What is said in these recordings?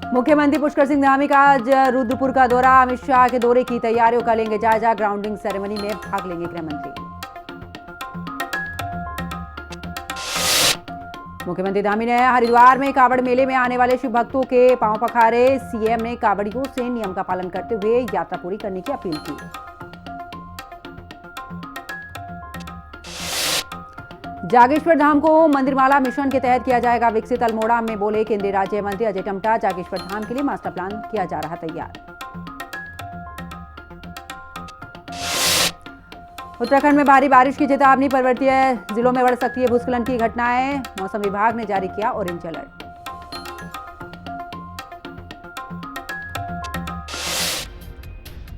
मुख्यमंत्री पुष्कर सिंह धामी का आज रुद्रपुर का दौरा। अमित शाह के दौरे की तैयारियों का लेंगे जायजा। ग्राउंडिंग सेरेमनी में भाग लेंगे गृह मंत्री। मुख्यमंत्री धामी ने हरिद्वार में कावड़ मेले में आने वाले शिव भक्तों के पांव पखारे। सीएम ने कावड़ियों से नियम का पालन करते हुए यात्रा पूरी करने की अपील की। जागेश्वर धाम को मंदिरमाला मिशन के तहत किया जाएगा विकसित। अल्मोड़ा में बोले केंद्रीय राज्य मंत्री अजय टम्टा। जागेश्वर धाम के लिए मास्टर प्लान किया जा रहा तैयार। उत्तराखंड में भारी बारिश की चेतावनी। पर्वतीय जिलों में बढ़ सकती है भूस्खलन की घटनाएं। मौसम विभाग ने जारी किया ऑरेंज अलर्ट।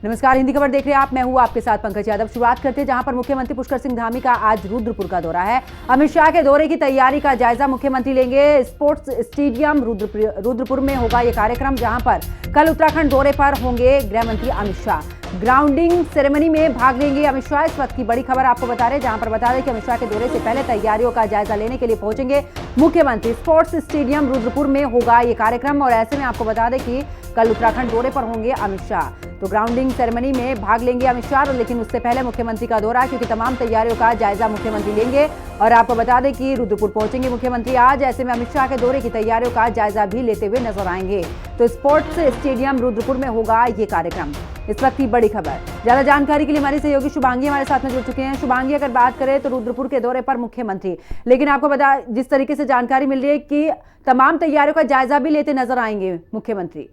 नमस्कार, हिंदी खबर देख रहे हैं आप। मैं हूं आपके साथ पंकज यादव। शुरुआत करते हैं जहां पर मुख्यमंत्री पुष्कर सिंह धामी का आज रुद्रपुर का दौरा है। अमित शाह के दौरे की तैयारी का जायजा मुख्यमंत्री लेंगे। स्पोर्ट्स स्टेडियम रुद्रपुर में होगा ये कार्यक्रम, जहां पर कल उत्तराखंड दौरे पर होंगे गृह मंत्री अमित शाह। ग्राउंडिंग सेरेमनी में भाग लेंगे अमित शाह। इस वक्त की बड़ी खबर आपको बता रहे हैं, जहां पर बता दें कि अमित शाह के दौरे से पहले तैयारियों का जायजा लेने के लिए पहुंचेंगे मुख्यमंत्री। स्पोर्ट्स स्टेडियम रुद्रपुर में होगा ये कार्यक्रम और ऐसे में आपको बता दें कि कल उत्तराखंड दौरे पर होंगे अमित शाह। तो ग्राउंडिंग सेरेमनी में भाग लेंगे अमित शाह, लेकिन उससे पहले मुख्यमंत्री का दौरा, क्योंकि तमाम तैयारियों का जायजा मुख्यमंत्री लेंगे। और आपको बता दें कि रुद्रपुर पहुंचेंगे मुख्यमंत्री आज। ऐसे में अमित शाह के दौरे की तैयारियों का जायजा भी लेते हुए नजर आएंगे। तो स्पोर्ट्स स्टेडियम रुद्रपुर में होगा ये कार्यक्रम। इस वक्त की बड़ी खबर। ज्यादा जानकारी के लिए हमारी सहयोगी शुभांगी हमारे साथ में जुड़ चुके हैं। शुभांगी, अगर बात करें तो रुद्रपुर के दौरे पर मुख्यमंत्री, लेकिन आपको बता जिस तरीके से जानकारी मिल रही है कि तमाम तैयारियों का जायजा भी लेते नजर आएंगे मुख्यमंत्री।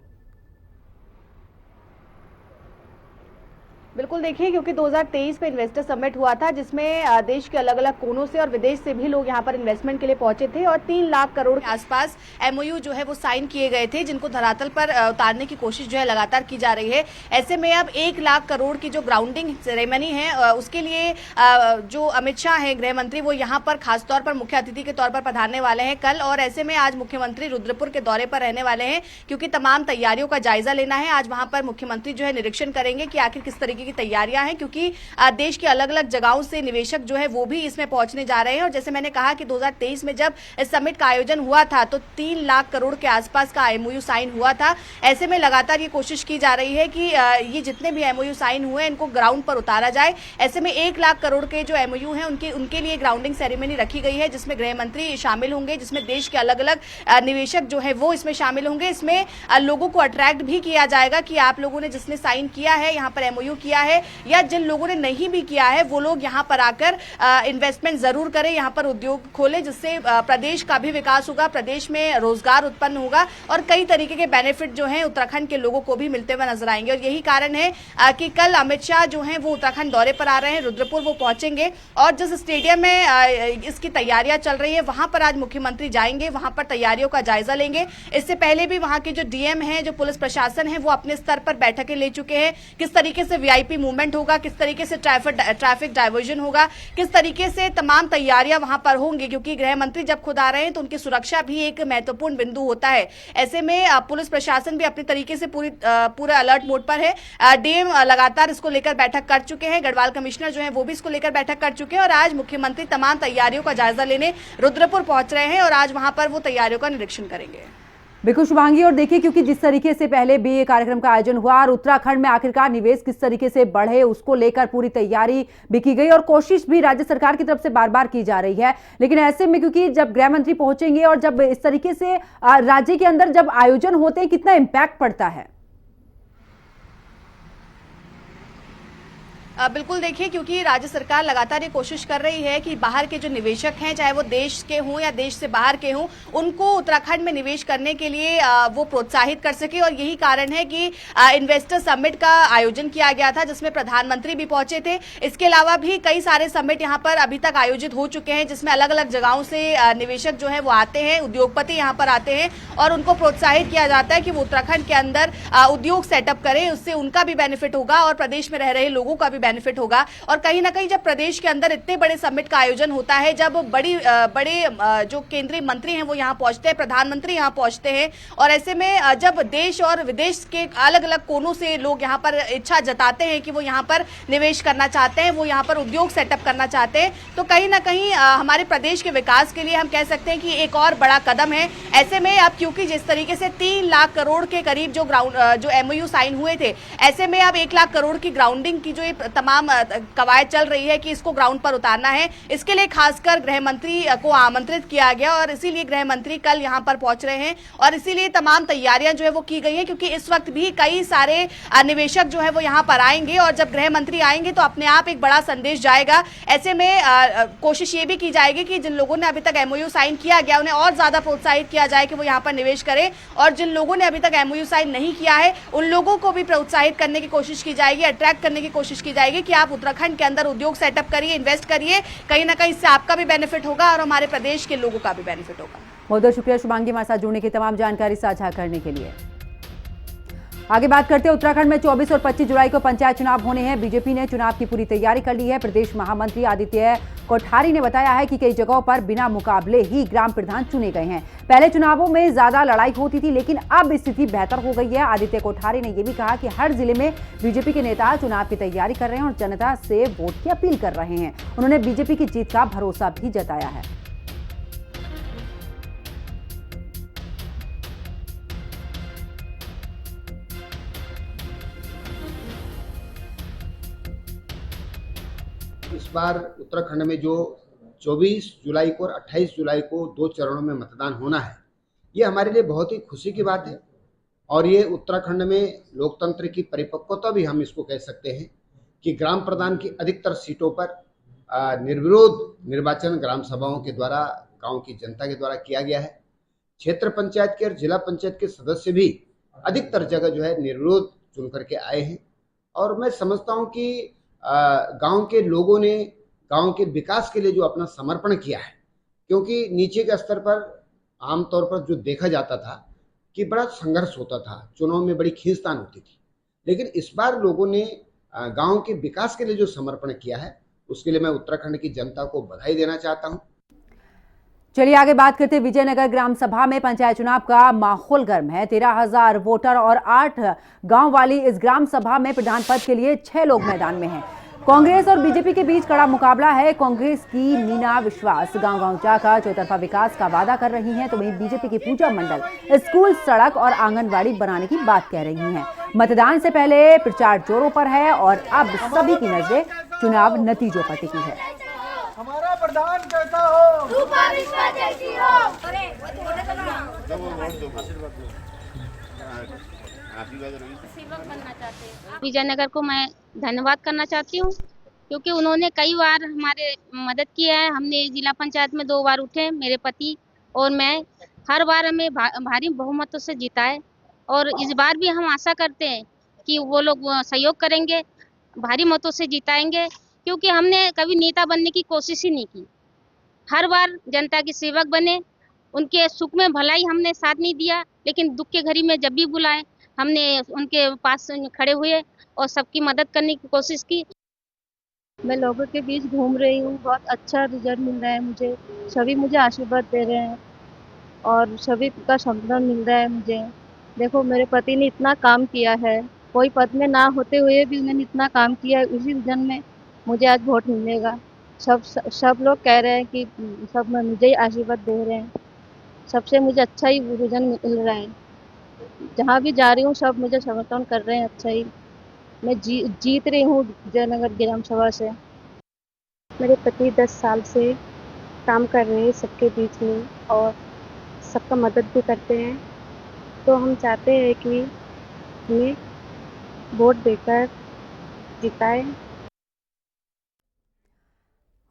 बिल्कुल, देखिए, क्योंकि 2023 में इन्वेस्टर समिट हुआ था, जिसमें देश के अलग अलग कोनों से और विदेश से भी लोग यहां पर इन्वेस्टमेंट के लिए पहुंचे थे और 3 लाख करोड़ के आसपास एमओयू जो है वो साइन किए गए थे, जिनको धरातल पर उतारने की कोशिश जो है लगातार की जा रही है। ऐसे में अब 1 लाख करोड़ की जो ग्राउंडिंग सेरेमनी है, उसके लिए जो अमित शाह है गृह मंत्री, वो यहाँ पर खासतौर पर मुख्य अतिथि के तौर पर पधारने वाले हैं कल। और ऐसे में आज मुख्यमंत्री रुद्रपुर के दौरे पर रहने वाले हैं, क्योंकि तमाम तैयारियों का जायजा लेना है। आज वहां पर मुख्यमंत्री जो है निरीक्षण करेंगे कि आखिर किस तरीके की तैयारियां हैं, क्योंकि देश के अलग अलग जगहों से निवेशक जो है वो भी इसमें पहुंचने जा रहे हैं। और जैसे मैंने कहा कि 2023 में जब इस समिट का आयोजन हुआ था तो 3 लाख करोड़ के आसपास का एमओयू साइन हुआ था। ऐसे में लगातार ये कोशिश की जा रही है कि ये जितने भी एमओयू साइन हुए इनको ग्राउंड पर उतारा जाए। ऐसे में 1 लाख करोड़ के जो एमओयू हैं उनके लिए ग्राउंडिंग सेरेमनी रखी गई है, जिसमें गृह मंत्री शामिल होंगे, जिसमें देश के अलग अलग निवेशक जो है वो इसमें शामिल होंगे। इसमें लोगों को अट्रैक्ट भी किया जाएगा कि आप लोगों ने जिसने साइन किया है, यहाँ पर एमओयू किया है, या जिन लोगों ने नहीं भी किया है वो लोग यहाँ पर आकर इन्वेस्टमेंट जरूर करें, यहाँ पर उद्योग खोले, जिससे प्रदेश का भी विकास होगा, प्रदेश में रोजगार उत्पन्न होगा और कई तरीके के बेनिफिट जो हैं उत्तराखंड के लोगों को भी मिलते हुए नजर आएंगे। और यही कारण है कि कल अमित शाह जो हैं वो उत्तराखंड दौरे पर आ रहे हैं, रुद्रपुर वो पहुंचेंगे और जिस स्टेडियम में इसकी तैयारियां चल रही है वहां पर आज मुख्यमंत्री जाएंगे, वहां पर तैयारियों का जायजा लेंगे। इससे पहले भी वहां के जो डीएम है, जो पुलिस प्रशासन है, वो अपने स्तर पर बैठकें ले चुके हैं। किस तरीके से वीआईपी मूवमेंट होगा, किस तरीके से ट्रैफिक डाइवर्जन होगा, किस तरीके से तमाम तैयारियां वहां पर होंगी, क्योंकि गृह मंत्री जब खुद आ रहे हैं तो उनकी सुरक्षा भी एक महत्वपूर्ण बिंदु होता है। ऐसे में पुलिस प्रशासन भी अपने तरीके से पूरे अलर्ट मोड पर है। डीएम लगातार इसको लेकर बैठक कर चुके हैं, गढ़वाल कमिश्नर जो है वो भी इसको लेकर बैठक कर चुके हैं और आज मुख्यमंत्री तमाम तैयारियों का जायजा लेने रुद्रपुर पहुंच रहे हैं और आज वहां पर वो तैयारियों का निरीक्षण करेंगे। बिल्कुल शुभांगी, और देखिए क्योंकि जिस तरीके से पहले भी ये कार्यक्रम का आयोजन हुआ और उत्तराखंड में आखिरकार निवेश किस तरीके से बढ़े उसको लेकर पूरी तैयारी भी की गई और कोशिश भी राज्य सरकार की तरफ से बार बार की जा रही है। लेकिन ऐसे में क्योंकि जब गृह मंत्री पहुंचेंगे और जब इस तरीके से राज्य के अंदर जब आयोजन होते हैं, कितना इम्पैक्ट पड़ता है? बिल्कुल, देखिए, क्योंकि राज्य सरकार लगातार ये कोशिश कर रही है कि बाहर के जो निवेशक हैं, चाहे वो देश के हों या देश से बाहर के हों, उनको उत्तराखंड में निवेश करने के लिए वो प्रोत्साहित कर सके। और यही कारण है कि इन्वेस्टर समिट का आयोजन किया गया था, जिसमें प्रधानमंत्री भी पहुंचे थे। इसके अलावा भी कई सारे समिट यहाँ पर अभी तक आयोजित हो चुके हैं, जिसमें अलग अलग जगहों से निवेशक जो है वो आते हैं, उद्योगपति यहाँ पर आते हैं और उनको प्रोत्साहित किया जाता है कि वो उत्तराखंड के अंदर उद्योग सेटअप करें। उससे उनका भी बेनिफिट होगा और प्रदेश में रह रहे लोगों का भी बेनिफिट होगा। और कहीं ना कहीं जब प्रदेश के अंदर इतने बड़े समिट का आयोजन होता है, जब बड़े जो केंद्रीय मंत्री हैं वो यहाँ पहुंचते हैं, प्रधानमंत्री यहाँ पहुंचते हैं, और ऐसे में जब देश और विदेश के अलग अलग कोनों से लोग यहाँ पर इच्छा जताते हैं कि वो यहाँ पर निवेश करना चाहते हैं, वो यहाँ पर उद्योग सेटअप करना चाहते हैं, तो कहीं ना कहीं हमारे प्रदेश के विकास के लिए हम कह सकते हैं कि एक और बड़ा कदम है। ऐसे में अब क्योंकि जिस तरीके से 3 लाख करोड़ के करीब जो MOU साइन हुए थे, ऐसे में अब 1 लाख करोड़ की ग्राउंडिंग की जो ये तमाम कवायद चल रही है कि इसको ग्राउंड पर उतारना है, इसके लिए खासकर गृह मंत्री को आमंत्रित किया गया और इसीलिए गृह मंत्री कल यहाँ पर पहुंच रहे हैं और इसीलिए तमाम तैयारियां जो है वो की गई हैं, क्योंकि इस वक्त भी कई सारे निवेशक जो है वो यहाँ पर आएंगे और जब गृह मंत्री आएंगे तो अपने आप एक बड़ा संदेश जाएगा। ऐसे में कोशिश ये भी की जाएगी कि जिन लोगों ने अभी तक MOU साइन किया गया उन्हें और ज्यादा प्रोत्साहित किया जाए कि वो यहाँ पर निवेश करें, और जिन लोगों ने अभी तक MOU साइन नहीं किया है उन लोगों को भी प्रोत्साहित करने की कोशिश की जाएगी, अट्रैक्ट करने की कोशिश की जाएगी कि आप उत्तराखंड के अंदर उद्योग सेटअप करिए, इन्वेस्ट करिए। कहीं ना कहीं इससे आपका भी बेनिफिट होगा और हमारे प्रदेश के लोगों का भी बेनिफिट होगा। बहुत बहुत शुक्रिया शुभांगी हमारे साथ जुड़ने की, तमाम जानकारी साझा करने के लिए। आगे बात करते हैं, उत्तराखंड में 24 और 25 जुलाई को पंचायत चुनाव होने हैं। बीजेपी ने चुनाव की पूरी तैयारी कर ली है। प्रदेश महामंत्री आदित्य कोठारी ने बताया है कि कई जगहों पर बिना मुकाबले ही ग्राम प्रधान चुने गए हैं। पहले चुनावों में ज्यादा लड़ाई होती थी, लेकिन अब स्थिति बेहतर हो गई है। आदित्य कोठारी ने यह भी कहा कि हर जिले में बीजेपी के नेता चुनाव की तैयारी कर रहे हैं और जनता से वोट की अपील कर रहे हैं। उन्होंने बीजेपी की जीत का भरोसा भी जताया है। इस बार उत्तराखंड में जो 24 जुलाई को और 28 जुलाई को 2 चरणों में मतदान होना है, ये हमारे लिए बहुत ही खुशी की बात है और ये उत्तराखंड में लोकतंत्र की परिपक्वता भी हम इसको कह सकते हैं कि ग्राम प्रधान की अधिकतर सीटों पर निर्विरोध निर्वाचन ग्राम सभाओं के द्वारा, गांव की जनता के द्वारा किया गया है। क्षेत्र पंचायत के और जिला पंचायत के सदस्य भी अधिकतर जगह जो है निर्विरोध चुन करके आए हैं और मैं समझता हूँ कि गांव के लोगों ने गांव के विकास के लिए जो अपना समर्पण किया है, क्योंकि नीचे के स्तर पर आमतौर पर जो देखा जाता था कि बड़ा संघर्ष होता था, चुनाव में बड़ी खींचतान होती थी, लेकिन इस बार लोगों ने गांव के विकास के लिए जो समर्पण किया है उसके लिए मैं उत्तराखंड की जनता को बधाई देना चाहता हूं। चलिए आगे बात करते हैं। विजयनगर ग्राम सभा में पंचायत चुनाव का माहौल गर्म है। 13,000 वोटर और 8 गांव वाली इस ग्राम सभा में प्रधान पद के लिए 6 लोग मैदान में हैं। कांग्रेस और बीजेपी के बीच कड़ा मुकाबला है। कांग्रेस की मीना विश्वास गांव-गांव जाकर चौतरफा विकास का वादा कर रही हैं, तो वहीं बीजेपी की पूजा मंडल स्कूल, सड़क और आंगनबाड़ी बनाने की बात कह रही हैं। मतदान से पहले प्रचार जोरों पर है और अब सभी की नजरें चुनाव नतीजों पर टिकी है। हमारा प्रधान कैसा हो, जैसी हो। विजयनगर को मैं धन्यवाद करना चाहती हूँ, क्योंकि उन्होंने कई बार हमारे मदद किया है। हमने जिला पंचायत में 2 बार उठे, मेरे पति और मैं, हर बार हमें भारी बहुमतों से जिताए और इस बार भी हम आशा करते हैं कि वो लोग सहयोग करेंगे, भारी मतों से जिताएंगे, क्योंकि हमने कभी नेता बनने की कोशिश ही नहीं की। हर बार जनता के सेवक बने, उनके सुख में भलाई हमने साथ नहीं दिया, लेकिन दुख के घड़ी में जब भी बुलाए हमने उनके पास खड़े हुए और सबकी मदद करने की कोशिश की। मैं लोगों के बीच घूम रही हूँ, बहुत अच्छा रिजल्ट मिल रहा है मुझे, सभी मुझे आशीर्वाद दे रहे हैं और सभी का समर्थन मिल रहा है मुझे। देखो, मेरे पति ने इतना काम किया है, कोई पद में ना होते हुए भी उन्होंने इतना काम किया है, उसी रीजन में मुझे आज वोट मिलेगा। सब लोग कह रहे हैं कि सब मुझे ही आशीर्वाद दे रहे हैं, सबसे मुझे अच्छा ही रीजन मिल रहा है। जहाँ भी जा रही हूँ सब मुझे समर्थन कर रहे हैं, अच्छा ही मैं जीत रही हूँ विजयनगर ग्राम सभा से। मेरे पति 10 साल से काम कर रहे हैं सबके बीच में और सबका मदद भी करते हैं, तो हम चाहते हैं कि हमें वोट देकर जिताएं।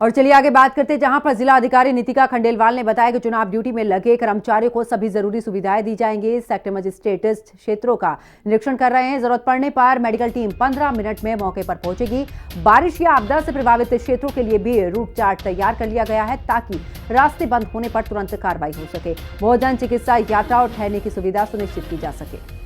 और चलिए आगे बात करते हैं, जहां पर जिला अधिकारी नितिका खंडेलवाल ने बताया कि चुनाव ड्यूटी में लगे कर्मचारियों को सभी जरूरी सुविधाएं दी जाएंगी। सेक्टर मजिस्ट्रेटिस्ट क्षेत्रों का निरीक्षण कर रहे हैं। जरूरत पड़ने पर मेडिकल टीम 15 मिनट में मौके पर पहुंचेगी। बारिश या आपदा से प्रभावित क्षेत्रों के लिए भी रूट चार्ट तैयार कर लिया गया है, ताकि रास्ते बंद होने पर तुरंत कार्रवाई हो सके। भोजन, चिकित्सा, यात्रा और ठहरने की सुविधा सुनिश्चित की जा सके।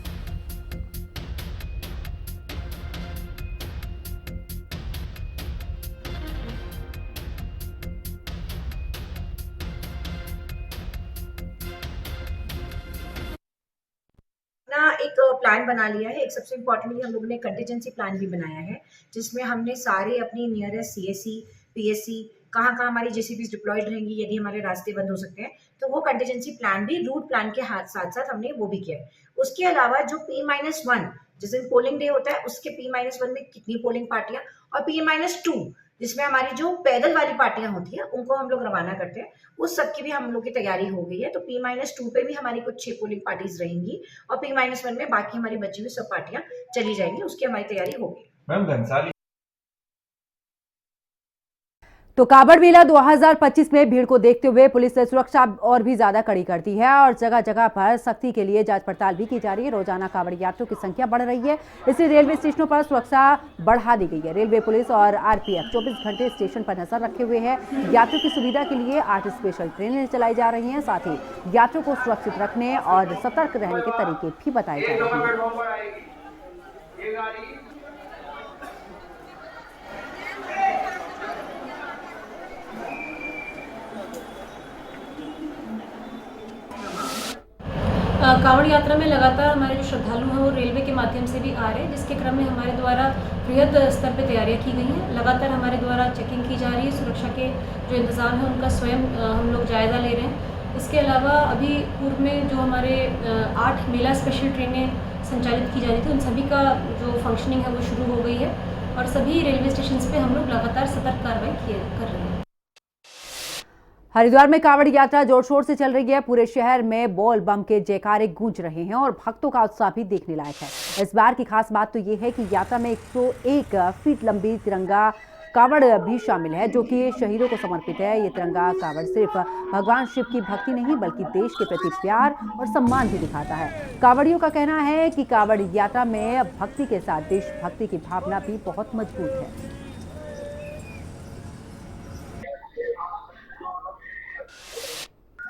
अपना एक प्लान बना लिया है। एक सबसे इम्पोर्टेंटली हम लोगों ने कंटीजेंसी प्लान भी बनाया है, जिसमें हमने सारे अपनी नियरेस्ट सीएससी, पीएससी, कहाँ हमारी जेसीबीज डिप्लॉयड रहेंगी यदि हमारे रास्ते बंद हो सकते हैं, तो वो कंटीजेंसी प्लान भी रूट प्लान के साथ साथ हमने वो भी किया है। उसके अलावा जो P-1 जिस दिन पोलिंग डे होता है उसके P-1 में कितनी पोलिंग पार्टियां, और P-2 जिसमें हमारी जो पैदल वाली पार्टियां होती है उनको हम लोग रवाना करते हैं, उस सब की भी हम लोग की तैयारी हो गई है। तो P-2 पे भी हमारी कुछ 6 पोलिंग पार्टीज रहेंगी और P-1 में बाकी हमारी बची हुई सब पार्टियां चली जाएंगी, उसकी हमारी तैयारी होगी। मैम घनसाली तो कांवड़ मेला 2025 में भीड़ को देखते हुए पुलिस ने सुरक्षा और भी ज्यादा कड़ी कर दी है और जगह जगह पर सख्ती के लिए जांच पड़ताल भी की जा रही है। रोजाना कांवड़ यात्रियों की संख्या बढ़ रही है, इसलिए रेलवे स्टेशनों पर सुरक्षा बढ़ा दी गई है। रेलवे पुलिस और आरपीएफ 24 घंटे स्टेशन पर नजर रखे हुए है। यात्रियों की सुविधा के लिए 8 स्पेशल ट्रेनें चलाई जा रही हैं, साथ ही यात्रियों को सुरक्षित रखने और सतर्क रहने के तरीके भी बताए जा रहे हैं। कांवड़ यात्रा में लगातार हमारे जो श्रद्धालु हैं वो रेलवे के माध्यम से भी आ रहे हैं, जिसके क्रम में हमारे द्वारा बृहद स्तर पर तैयारियां की गई हैं। लगातार हमारे द्वारा चेकिंग की जा रही है, सुरक्षा के जो इंतजाम है उनका स्वयं हम लोग जायज़ा ले रहे हैं। इसके अलावा अभी पूर्व में जो हमारे 8 मेला स्पेशल ट्रेनें संचालित की जा रही थी, उन सभी का जो फंक्शनिंग है वो शुरू हो गई है और सभी रेलवे स्टेशन पे हम लोग लगातार सतर्क कार्रवाई कर रहे हैं। हरिद्वार में कांवड़ यात्रा जोर शोर से चल रही है। पूरे शहर में बोल बम के जयकारे गूंज रहे हैं और भक्तों का उत्साह भी देखने लायक है। इस बार की खास बात तो ये है कि यात्रा में 101 फीट लंबी तिरंगा कांवड़ भी शामिल है, जो कि शहीदों को समर्पित है। ये तिरंगा कांवड़ सिर्फ भगवान शिव की भक्ति नहीं बल्कि देश के प्रति प्यार और सम्मान भी दिखाता है। कांवड़ियों का कहना है कि कांवड़ यात्रा में भक्ति के साथ देशभक्ति की भावना भी बहुत मजबूत है।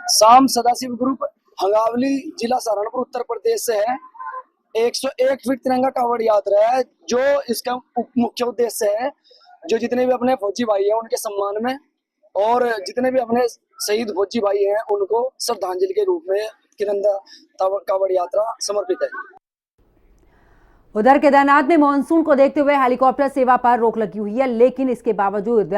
शाम सदाशिव ग्रुप हंगावली जिला सहारनपुर उत्तर प्रदेश से है। 101 फीट तिरंगा कांवड़ यात्रा है, जो इसका मुख्य उद्देश्य है जो जितने भी अपने फौजी भाई हैं उनके सम्मान में और जितने भी अपने शहीद फौजी भाई हैं उनको श्रद्धांजलि के रूप में तिरंगा कांवड़ यात्रा समर्पित है। उधर केदारनाथ में मानसून को देखते हुए हेलीकॉप्टर सेवा पर रोक लगी हुई है, लेकिन इसके बावजूद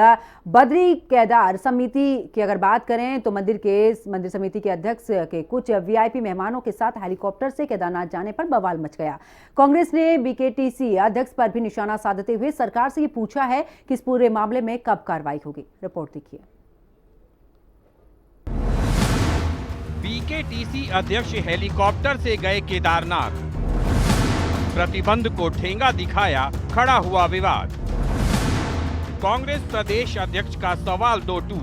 बद्री केदार समिति की अगर बात करें तो मंदिर समिति के अध्यक्ष के कुछ वीआईपी मेहमानों के साथ हेलीकॉप्टर से केदारनाथ जाने पर बवाल मच गया। कांग्रेस ने बीकेटीसी अध्यक्ष पर भी निशाना साधते हुए सरकार से ये पूछा है कि इस पूरे मामले में कब कार्रवाई होगी। रिपोर्ट देखिए। बीकेटीसी अध्यक्ष हेलीकॉप्टर से गए केदारनाथ, प्रतिबंध को ठेंगा दिखाया, खड़ा हुआ विवाद। कांग्रेस प्रदेश अध्यक्ष का सवाल 2-2,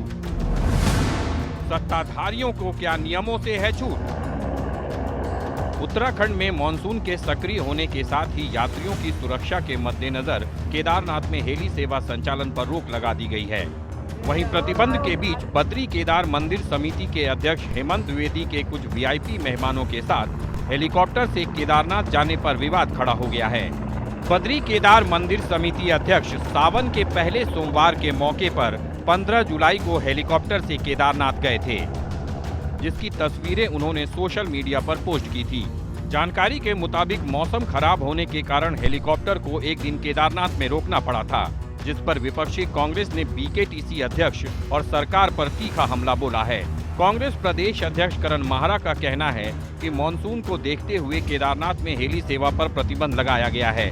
सत्ताधारियों को क्या नियमों से है छूट। उत्तराखंड में मानसून के सक्रिय होने के साथ ही यात्रियों की सुरक्षा के मद्देनजर केदारनाथ में हेली सेवा संचालन पर रोक लगा दी गई है। वहीं प्रतिबंध के बीच बद्री केदार मंदिर समिति के अध्यक्ष हेमंत द्विवेदी के कुछ वीआईपी मेहमानों के साथ हेलीकॉप्टर से केदारनाथ जाने पर विवाद खड़ा हो गया है। बद्री केदार मंदिर समिति अध्यक्ष सावन के पहले सोमवार के मौके पर 15 जुलाई को हेलीकॉप्टर से केदारनाथ गए थे, जिसकी तस्वीरें उन्होंने सोशल मीडिया पर पोस्ट की थी। जानकारी के मुताबिक मौसम खराब होने के कारण हेलीकॉप्टर को एक दिन केदारनाथ में रोकना पड़ा था, जिस पर विपक्षी कांग्रेस ने बीकेटीसी अध्यक्ष और सरकार पर तीखा हमला बोला है। कांग्रेस प्रदेश अध्यक्ष करण माहरा का कहना है कि मानसून को देखते हुए केदारनाथ में हेली सेवा पर प्रतिबंध लगाया गया है,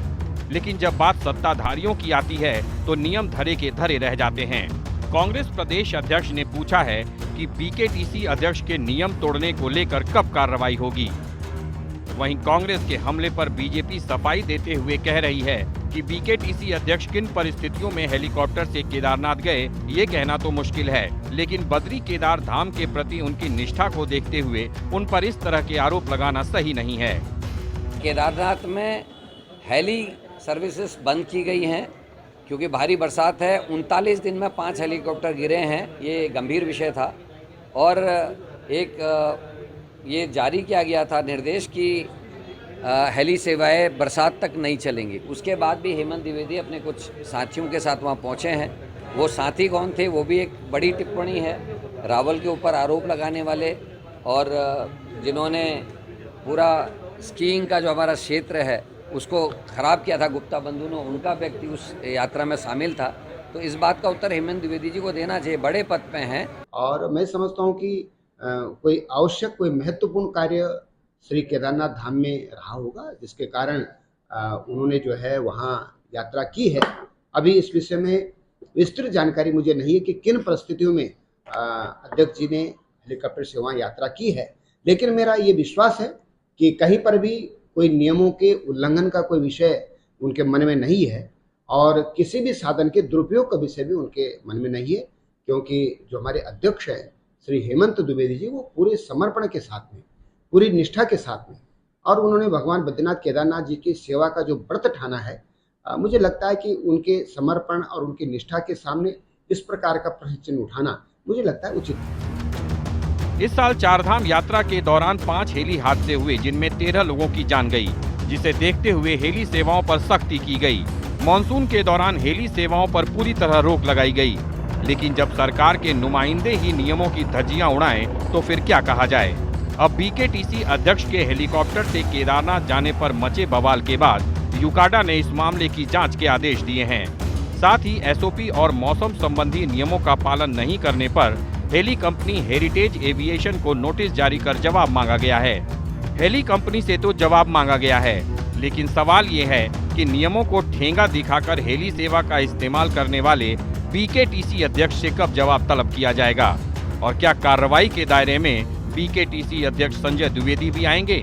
लेकिन जब बात सत्ताधारियों की आती है तो नियम धरे के धरे रह जाते हैं। कांग्रेस प्रदेश अध्यक्ष ने पूछा है कि बीकेटीसी अध्यक्ष के नियम तोड़ने को लेकर कब कार्रवाई होगी। वहीं कांग्रेस के हमले पर बीजेपी सफाई देते हुए कह रही है कि बीकेटीसी अध्यक्ष किन परिस्थितियों में हेलीकॉप्टर से केदारनाथ गए, ये कहना तो मुश्किल है, लेकिन बद्री केदार धाम के प्रति उनकी निष्ठा को देखते हुए उन पर इस तरह के आरोप लगाना सही नहीं है। केदारनाथ में हेली सर्विसेज बंद की गई हैं क्योंकि भारी बरसात है। 39 दिन में 5 हेलीकॉप्टर गिरे हैं, ये गंभीर विषय था और एक ये जारी किया गया था निर्देश कि हेली सेवाएं बरसात तक नहीं चलेंगी। उसके बाद भी हेमंत द्विवेदी अपने कुछ साथियों के साथ वहाँ पहुँचे हैं। वो साथी कौन थे वो भी एक बड़ी टिप्पणी है। रावल के ऊपर आरोप लगाने वाले और जिन्होंने पूरा स्कीइंग का जो हमारा क्षेत्र है उसको खराब किया था गुप्ता बंधु ने, उनका व्यक्ति उस यात्रा में शामिल था। तो इस बात का उत्तर हेमंत द्विवेदी जी को देना चाहिए, बड़े पद पे हैं। और मैं समझता हूँ कि कोई आवश्यक, कोई महत्वपूर्ण कार्य श्री केदारनाथ धाम में रहा होगा, जिसके कारण उन्होंने जो है वहाँ यात्रा की है। अभी इस विषय में विस्तृत जानकारी मुझे नहीं है कि किन परिस्थितियों में अध्यक्ष जी ने हेलीकॉप्टर से वहाँ यात्रा की है, लेकिन मेरा ये विश्वास है कि कहीं पर भी कोई नियमों के उल्लंघन का कोई विषय उनके मन में नहीं है और किसी भी साधन के दुरुपयोग का विषय भी उनके मन में नहीं है, क्योंकि जो हमारे अध्यक्ष हैं श्री हेमंत द्विवेदी जी, वो पूरे समर्पण के साथ में, पूरी निष्ठा के साथ में, और उन्होंने भगवान बद्रीनाथ केदारनाथ जी की सेवा का जो व्रत ठाना है, मुझे लगता है कि उनके समर्पण और उनकी निष्ठा के सामने इस प्रकार का प्रश्न चिन्ह उठाना मुझे लगता है उचित है। इस साल चारधाम यात्रा के दौरान 5 हेली हादसे हुए, जिनमें 13 लोगों की जान गई, जिसे देखते हुए हेली सेवाओं पर सख्ती की गई। मॉनसून के दौरान हेली सेवाओं पर पूरी तरह रोक लगाई गई, लेकिन जब सरकार के नुमाइंदे ही नियमों की धज्जियां उड़ाएं, तो फिर क्या कहा जाए। अब बीकेटीसी अध्यक्ष के हेलीकॉप्टर से केदारनाथ जाने पर मचे बवाल के बाद यूकाडा ने इस मामले की जांच के आदेश दिए हैं। साथ ही एसओपी और मौसम संबंधी नियमों का पालन नहीं करने पर हेली कंपनी हेरिटेज एविएशन को नोटिस जारी कर जवाब मांगा गया है। हेली कंपनी से तो जवाब मांगा गया है, लेकिन सवाल ये है कि नियमों को ठेंगा दिखाकर हेली सेवा का इस्तेमाल करने वाले बीकेटीसी अध्यक्ष से कब जवाब तलब किया जाएगा, और क्या कार्रवाई के दायरे में बीकेटीसी अध्यक्ष संजय द्विवेदी भी आएंगे।